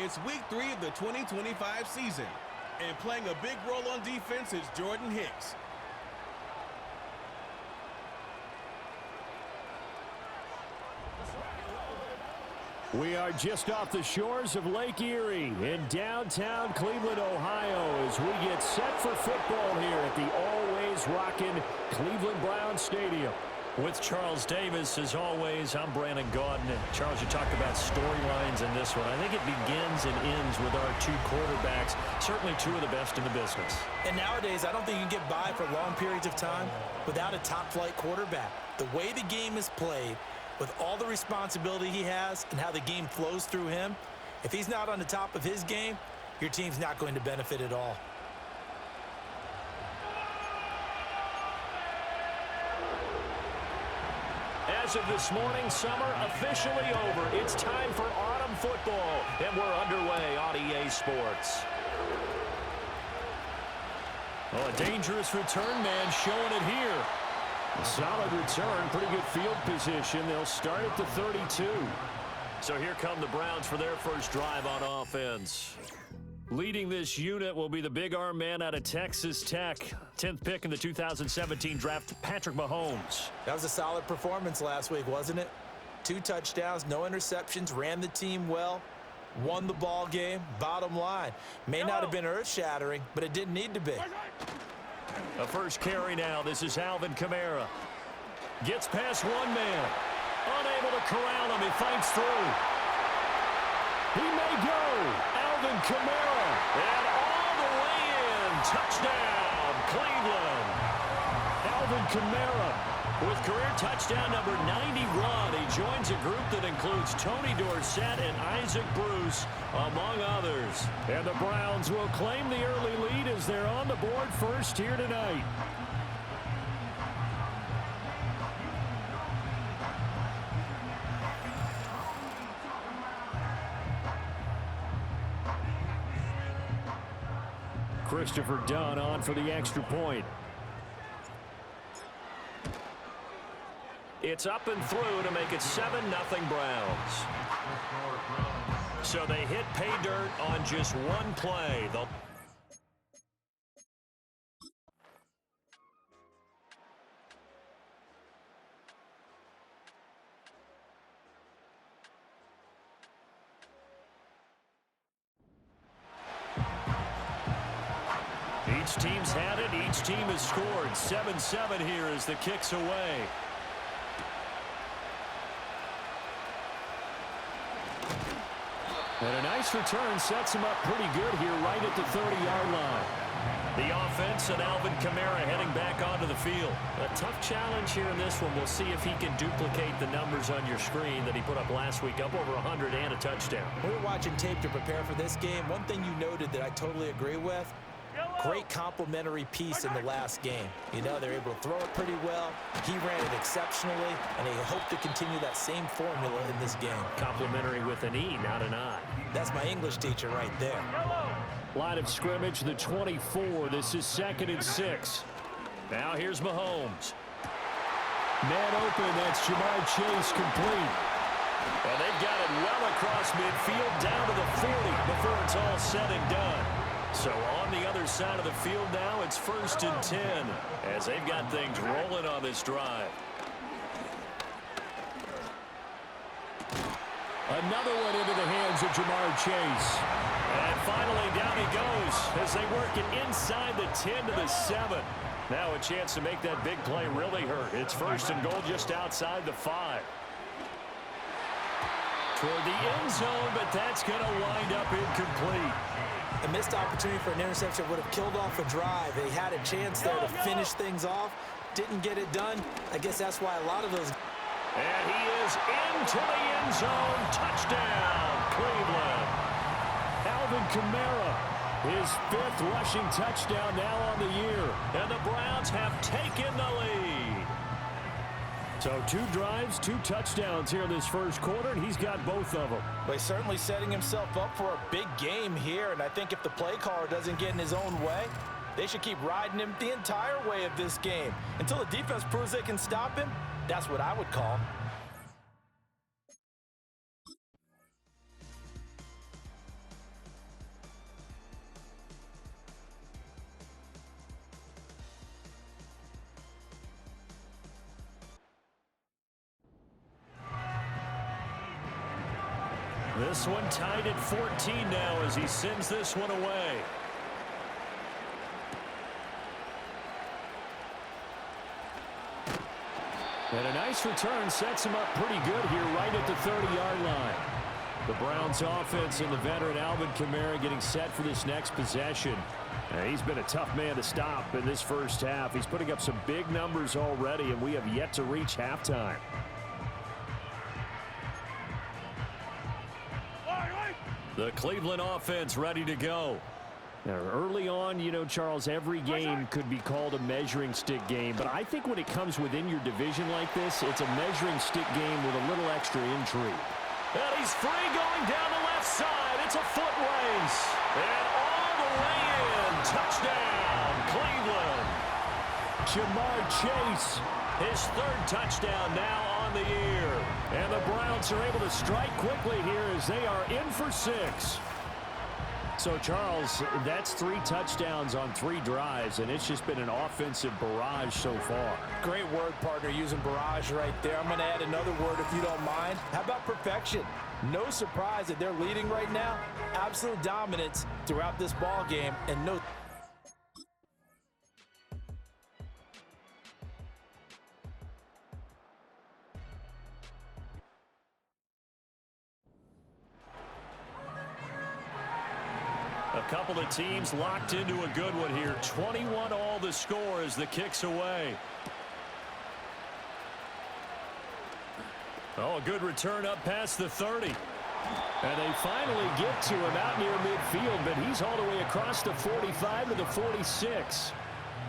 It's week 3 of the 2025 season, and playing a big role on defense is Jordan Hicks. We are just off the shores of Lake Erie in downtown Cleveland, Ohio, as we get set for football here at the always rockin' Cleveland Browns Stadium. With Charles Davis, as always, I'm Brandon Gaudin. Charles, you talked about storylines in this one. I think it begins and ends with our two quarterbacks, certainly two of the best in the business. And nowadays, I don't think you can get by for long periods of time without a top-flight quarterback. The way the game is played, with all the responsibility he has and how the game flows through him, if he's not on the top of his game, your team's not going to benefit at all. As of this morning, summer officially over. It's time for autumn football, and we're underway on EA Sports. Oh, a dangerous return man showing it here. A solid return, pretty good field position. They'll start at the 32. So here come the Browns for their first drive on offense. Leading this unit will be the big arm man out of Texas Tech. 10th pick in the 2017 draft, Patrick Mahomes. That was a solid performance last week, wasn't it? 2 touchdowns, no interceptions, ran the team well, won the ball game. Bottom line, may not have been earth-shattering, but it didn't need to be. A first carry now. This is Alvin Kamara. Gets past one man. Unable to corral him. He fights through. He may go. Alvin Kamara. And all the way in. Touchdown, Cleveland. Alvin Kamara with career touchdown number 91. He joins a group that includes Tony Dorsett and Isaac Bruce, among others. And the Browns will claim the early lead as they're on the board first here tonight. Christopher Dunn on for the extra point. It's up and through to make it 7-0 Browns. So they hit pay dirt on just one play. Each team's had it. Each team has scored. 7-7 here as the kick's away. And a nice return sets him up pretty good here right at the 30-yard line. The offense and Alvin Kamara heading back onto the field. A tough challenge here in this one. We'll see if he can duplicate the numbers on your screen that he put up last week, up over 100 and a touchdown. We were watching tape to prepare for this game. One thing you noted that I totally agree with, great complimentary piece in the last game. You know, they're able to throw it pretty well. He ran it exceptionally, and they hope to continue that same formula in this game. Complimentary with an E, not an I. That's my English teacher right there. Line of scrimmage, the 24. This is 2nd and 6. Now here's Mahomes. Man open, that's Ja'Marr Chase complete. Well, they've got it well across midfield, down to the 40 before it's all said and done. So on the other side of the field now, it's 1st and 10 as they've got things rolling on this drive. Another one into the hands of Ja'Marr Chase. And finally down he goes as they work it inside the 10 to the 7. Now a chance to make that big play really hurt. It's 1st and goal just outside the 5. Toward the end zone, but that's going to wind up incomplete. A missed opportunity for an interception would have killed off a drive. They had a chance there to finish things off. Didn't get it done. I guess that's why a lot of those... And he is into the end zone. Touchdown, Cleveland. Alvin Kamara, his 5th rushing touchdown now on the year. And the Browns have taken the lead. So 2 drives, 2 touchdowns here in this first quarter, and he's got both of them. Well, he's certainly setting himself up for a big game here, and I think if the play caller doesn't get in his own way, they should keep riding him the entire way of this game. Until the defense proves they can stop him, that's what I would call. This one tied at 14 now as he sends this one away. And a nice return sets him up pretty good here right at the 30-yard line. The Browns offense and the veteran Alvin Kamara getting set for this next possession. He's been a tough man to stop in this first half. He's putting up some big numbers already, and we have yet to reach halftime. The Cleveland offense ready to go. Now, early on, you know, Charles, every game could be called a measuring stick game. But I think when it comes within your division like this, it's a measuring stick game with a little extra intrigue. And he's free going down the left side. It's a foot race. And all the way in. Touchdown, Cleveland. Jamar Chase. His third touchdown now on the year. And the Browns are able to strike quickly here as they are in for 6. So, Charles, that's 3 touchdowns on 3 drives, and it's just been an offensive barrage so far. Great word, partner, using barrage right there. I'm going to add another word if you don't mind. How about perfection? No surprise that they're leading right now. Absolute dominance throughout this ball game, and no... A couple of teams locked into a good one here. 21 all the score as the kick's away. Oh, a good return up past the 30. And they finally get to him out near midfield, but he's all the way across the 45 to the 46.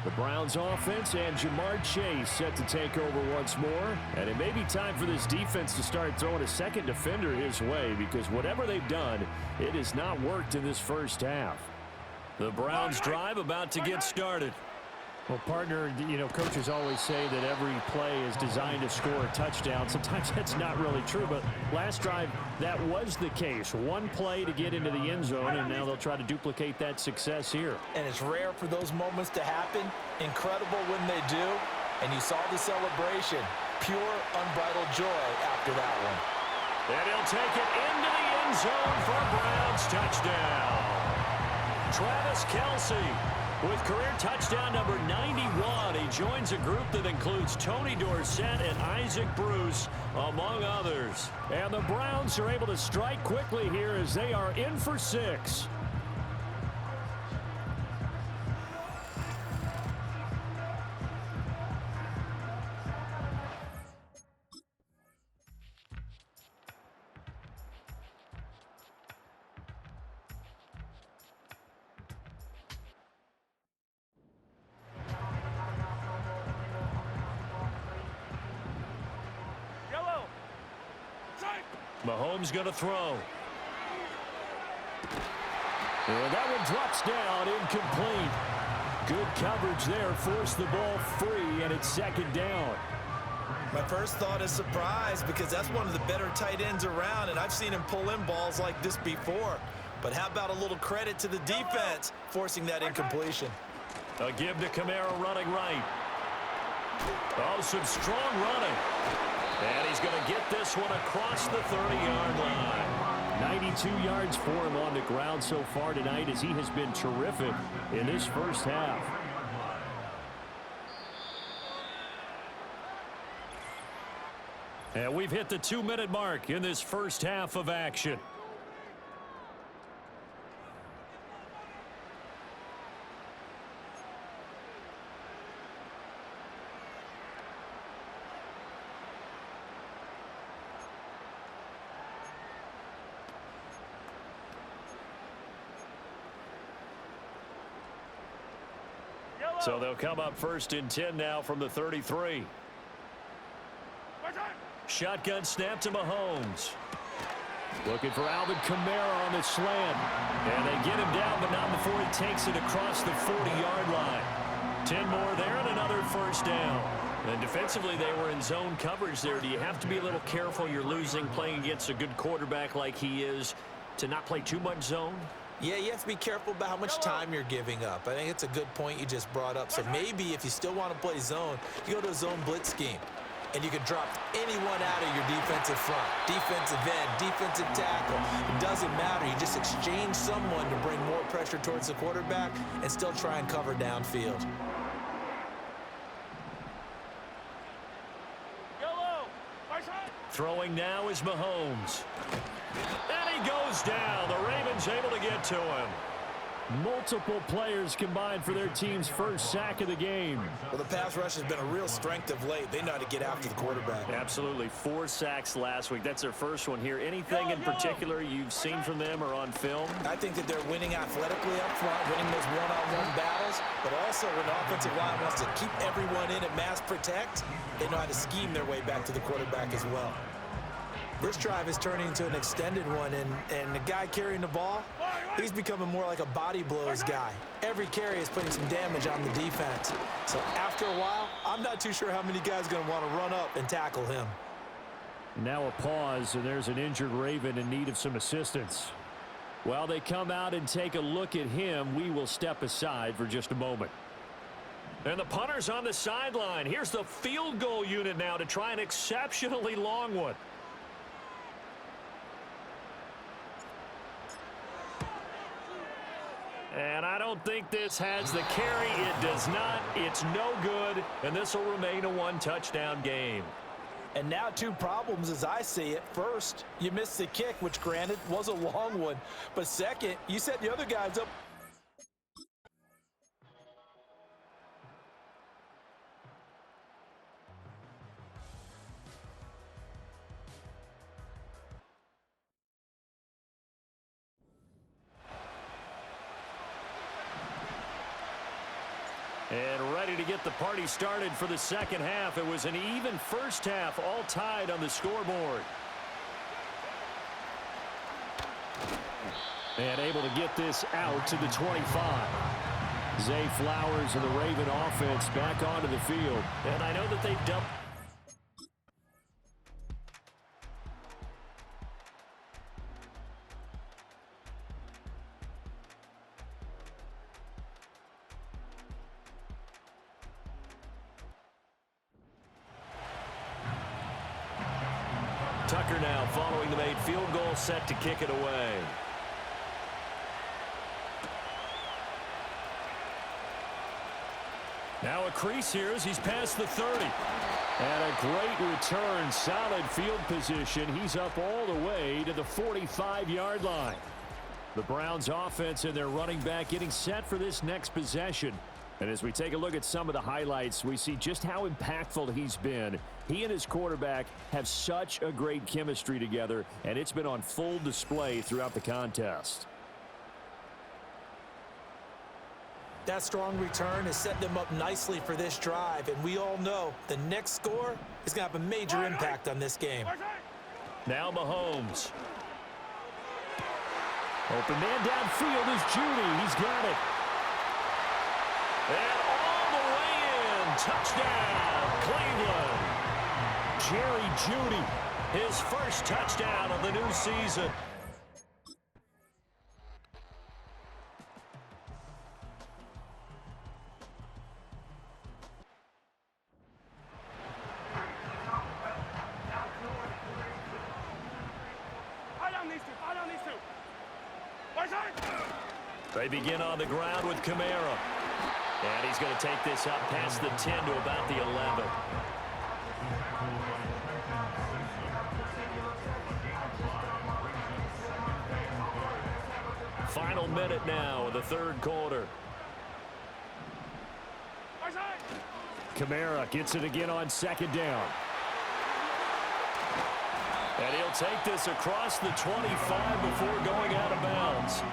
The Browns offense and Jamar Chase set to take over once more. And it may be time for this defense to start throwing a second defender his way, because whatever they've done, it has not worked in this first half. The Browns drive about to get started. Well, partner, you know, coaches always say that every play is designed to score a touchdown. Sometimes that's not really true, but last drive, that was the case. One play to get into the end zone, and now they'll try to duplicate that success here. And it's rare for those moments to happen. Incredible when they do. And you saw the celebration. Pure, unbridled joy after that one. And he'll take it into the end zone for a Browns touchdown. Travis Kelce with career touchdown number 91. He joins a group that includes Tony Dorsett and Isaac Bruce, among others. And the Browns are able to strike quickly here as they are in for 6. Mahomes going to throw. And that one drops down, incomplete. Good coverage there, forced the ball free, and it's second down. My first thought is surprise, because that's one of the better tight ends around, and I've seen him pull in balls like this before. But how about a little credit to the defense forcing that incompletion? A give to Kamara running right. Oh, some strong running. And he's going to get this one across the 30-yard line. 92 yards for him on the ground so far tonight as he has been terrific in this first half. And we've hit the 2-minute mark in this first half of action. So they'll come up first and 10 now from the 33. Shotgun snap to Mahomes. Looking for Alvin Kamara on the slant. And they get him down, but not before he takes it across the 40-yard line. 10 more there and another first down. And defensively, they were in zone coverage there. Do you have to be a little careful? You're losing playing against a good quarterback like he is to not play too much zone? Yeah, you have to be careful about how much time you're giving up. I think it's a good point you just brought up. So maybe if you still want to play zone, you go to a zone blitz scheme. and you can drop anyone out of your defensive front. Defensive end, defensive tackle. It doesn't matter. You just exchange someone to bring more pressure towards the quarterback and still try and cover downfield. Throwing now is Mahomes. And he goes down. The Ravens able to get to him. Multiple players combined for their team's first sack of the game. Well, the pass rush has been a real strength of late. They know how to get after the quarterback. Absolutely. 4 sacks last week. That's their first one here. Anything in particular you've seen from them or on film? I think that they're winning athletically up front, winning those one-on-one battles, but also when the offensive line wants to keep everyone in and mass protect, they know how to scheme their way back to the quarterback as well. This drive is turning into an extended one, and the guy carrying the ball, he's becoming more like a body blows guy. Every carry is putting some damage on the defense. So after a while, I'm not too sure how many guys are going to want to run up and tackle him. Now a pause, and there's an injured Raven in need of some assistance. While they come out and take a look at him, we will step aside for just a moment. And the punter's on the sideline. Here's the field goal unit now to try an exceptionally long one. And I don't think this has the carry. It does not. It's no good. And this will remain a 1-touchdown game. And now 2 problems as I see it. First, you missed the kick, which granted was a long one. But second, you set the other guys up. And ready to get the party started for the second half. It was an even first half, all tied on the scoreboard. And able to get this out to the 25. Zay Flowers and the Raven offense back onto the field. And I know that they've dumped. Tucker now following the made field goal, set to kick it away. Now a crease here as he's past the 30. And a great return, solid field position. He's up all the way to the 45-yard line. The Browns offense and their running back getting set for this next possession. And as we take a look at some of the highlights, we see just how impactful he's been. He and his quarterback have such a great chemistry together, and it's been on full display throughout the contest. That strong return has set them up nicely for this drive, and we all know the next score is going to have a major impact on this game. Now Mahomes. Open man downfield is Judy. He's got it. And all the way in. Touchdown, Cleveland. Jerry Judy. His first touchdown of the new season. They begin on the ground with Kamara. And he's going to take this up past the 10 to about the 11. Final minute now of the third quarter. Kamara gets it again on second down. And he'll take this across the 25 before going out of bounds.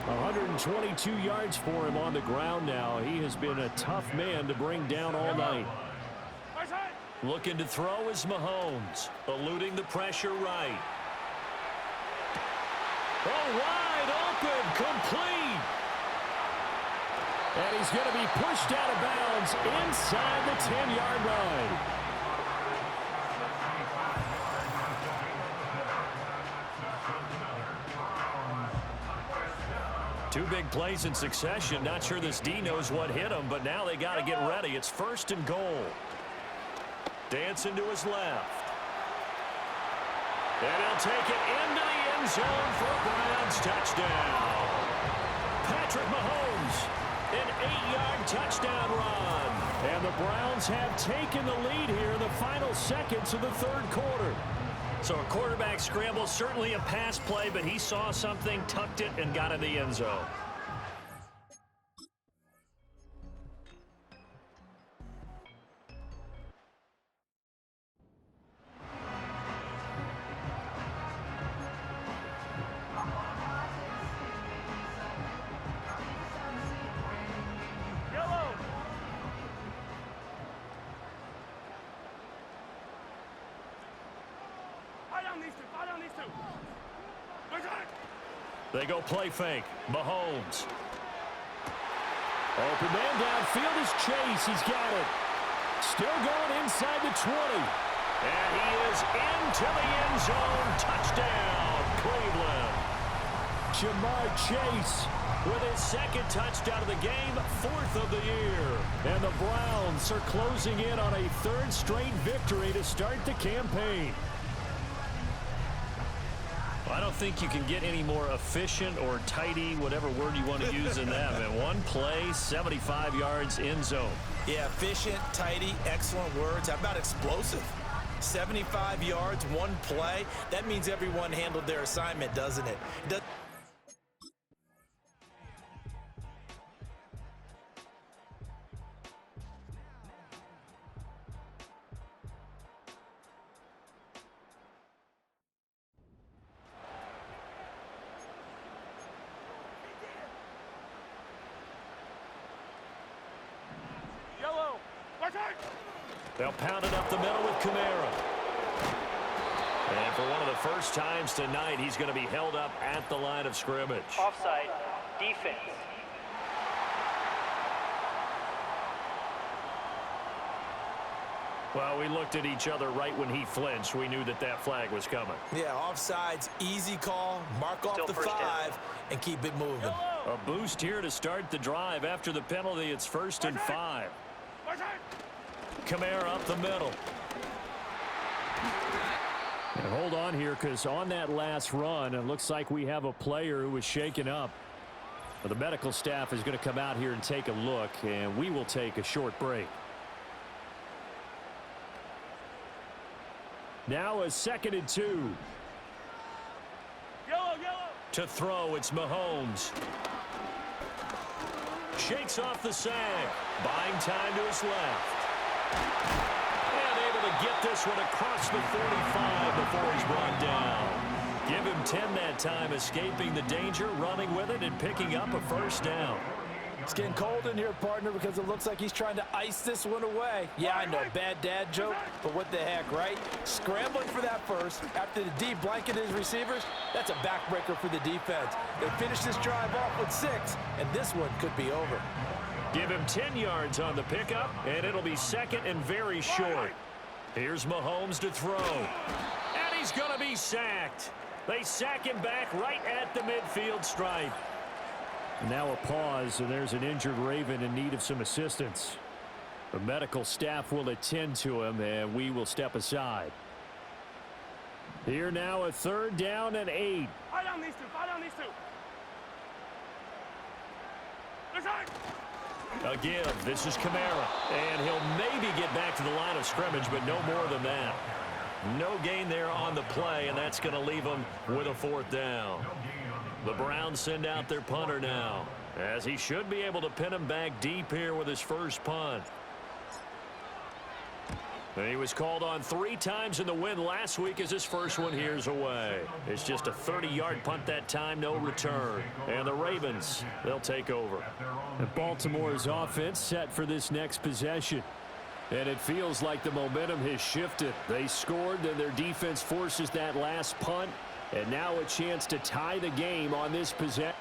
122 yards for him on the ground now. He has been a tough man to bring down all night. Looking to throw is Mahomes, eluding the pressure right. Oh, wide open, complete. And he's going to be pushed out of bounds inside the 10-yard line. Two big plays in succession. Not sure this D knows what hit him, but now they got to get ready. It's 1st and goal. Dancing to his left. And he'll take it into the end zone for a Browns touchdown. Patrick Mahomes, an 8-yard touchdown run. And the Browns have taken the lead here in the final seconds of the third quarter. So a quarterback scramble, certainly a pass play, but he saw something, tucked it, and got in the end zone. They go play fake. Mahomes. Open man downfield is Chase. He's got it. Still going inside the 20. And he is into the end zone. Touchdown, Cleveland. Jamar Chase With his second touchdown of the game, 4th of the year. and the Browns are closing in on a third straight victory to start the campaign. I don't think you can get any more efficient or tidy, whatever word you want to use in that. Man, one play, 75 yards in zone. Yeah, efficient, tidy, excellent words. How about explosive? 75 yards, one play. That means everyone handled their assignment, doesn't it? They'll pound it up the middle with Kamara. And for one of the first times tonight, he's going to be held up at the line of scrimmage. Offside, defense. Well, we looked at each other right when he flinched. We knew that that flag was coming. Yeah, offsides, easy call. Mark off Still the first 5 and keep it moving. A boost here to start the drive. After the penalty, it's 1st and 5. Kamara up the middle. And hold on here, because on that last run, it looks like we have a player who was shaken up. Well, the medical staff is going to come out here and take a look, and we will take a short break. Now a 2nd and 2. To throw, it's Mahomes. Shakes off the sag. Buying time to his left. And able to get this one across the 45 before he's brought down. Give him 10 that time, escaping the danger, running with it, and picking up a first down. It's getting cold in here, partner, because it looks like he's trying to ice this one away. Yeah, I know, bad dad joke, but what the heck, right? Scrambling for that first after the D blanketed his receivers, that's a backbreaker for the defense. They finish this drive off with 6, and this one could be over. Give him 10 yards on the pickup, and it'll be 2nd and very short. Here's Mahomes to throw. And he's going to be sacked. They sack him back right at the midfield stripe. Now a pause, and there's an injured Raven in need of some assistance. The medical staff will attend to him, and we will step aside. Here now a 3rd down and 8. Fire down these two. Fire down these two. A give. This is Kamara. And he'll maybe get back to the line of scrimmage, but no more than that. No gain there on the play, and that's going to leave him with a 4th down. The Browns send out their punter now, as he should be able to pin him back deep here with his first punt. And he was called on 3 times in the win last week as his first one here's away. It's just a 30-yard punt that time, no return. And the Ravens, they'll take over. And Baltimore's offense set for this next possession. And it feels like the momentum has shifted. They scored, then their defense forces that last punt. And now a chance to tie the game on this possession.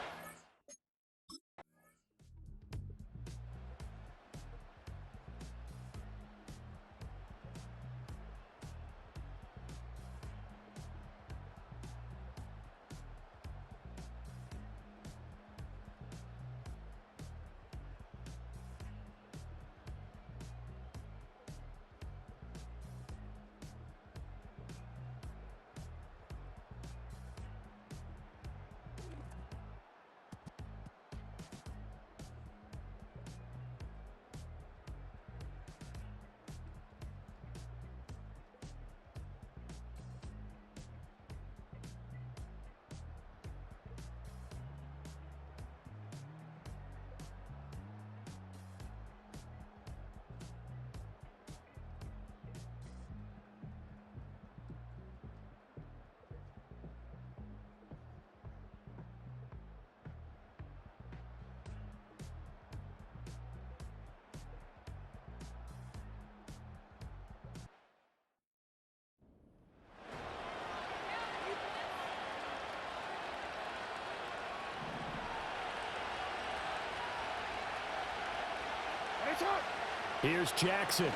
Here's Jackson.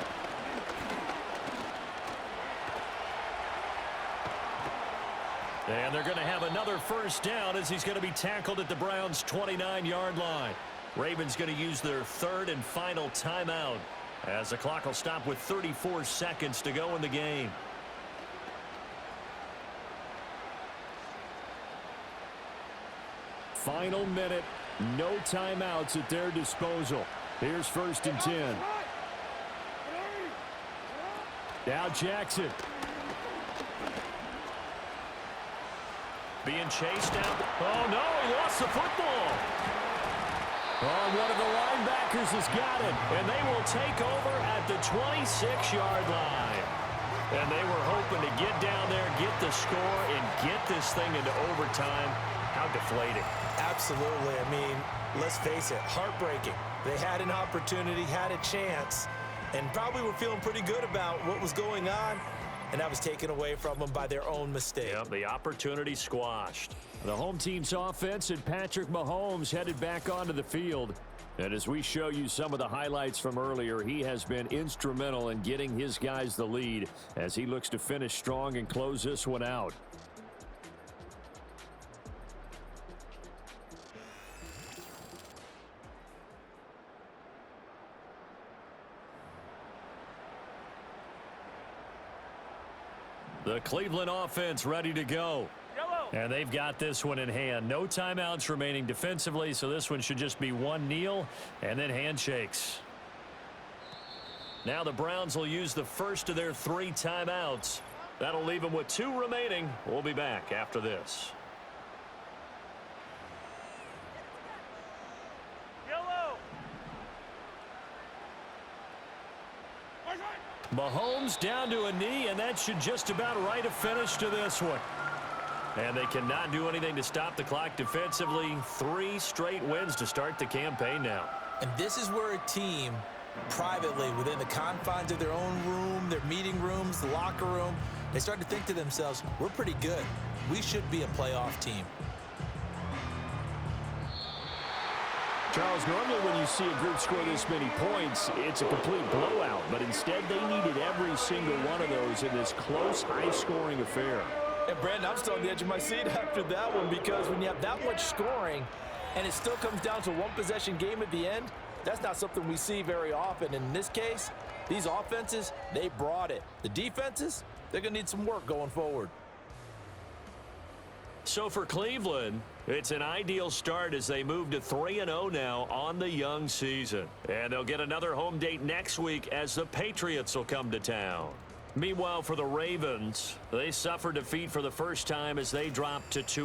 And they're going to have another first down as he's going to be tackled at the Browns' 29-yard line. Ravens going to use their third and final timeout as the clock will stop with 34 seconds to go in the game. Final minute. No timeouts at their disposal. Here's 1st and 10. Now Jackson. Being chased down. Oh, no, he lost the football. Oh, one of the linebackers has got it. And they will take over at the 26-yard line. And they were hoping to get down there, get the score, and get this thing into overtime. How deflating. Absolutely. I mean, let's face it, heartbreaking. They had an opportunity, had a chance, and probably were feeling pretty good about what was going on, and that was taken away from them by their own mistake. Yep, the opportunity squashed. The home team's offense and Patrick Mahomes headed back onto the field. And as we show you some of the highlights from earlier, he has been instrumental in getting his guys the lead as he looks to finish strong and close this one out. The Cleveland offense ready to go. And they've got this one in hand. No timeouts remaining defensively, so this one should just be one kneel and then handshakes. Now the Browns will use the first of their 3 timeouts. That'll leave them with 2 remaining. We'll be back after this. Mahomes down to a knee, and that should just about write a finish to this one. And they cannot do anything to stop the clock defensively. 3 straight wins to start the campaign now. And this is where a team, privately, within the confines of their own room, their meeting rooms, the locker room, they start to think to themselves, we're pretty good. We should be a playoff team. Charles, normally when you see a group score this many points, it's a complete blowout. But instead, they needed every single one of those in this close, high-scoring affair. And, Brandon, I'm still on the edge of my seat after that one because when you have that much scoring and it still comes down to one possession game at the end, that's not something we see very often. In this case, these offenses, they brought it. The defenses, they're going to need some work going forward. So for Cleveland, it's an ideal start as they move to 3-0 now on the young season. And they'll get another home date next week as the Patriots will come to town. Meanwhile, for the Ravens, they suffered defeat for the first time as they dropped to 2.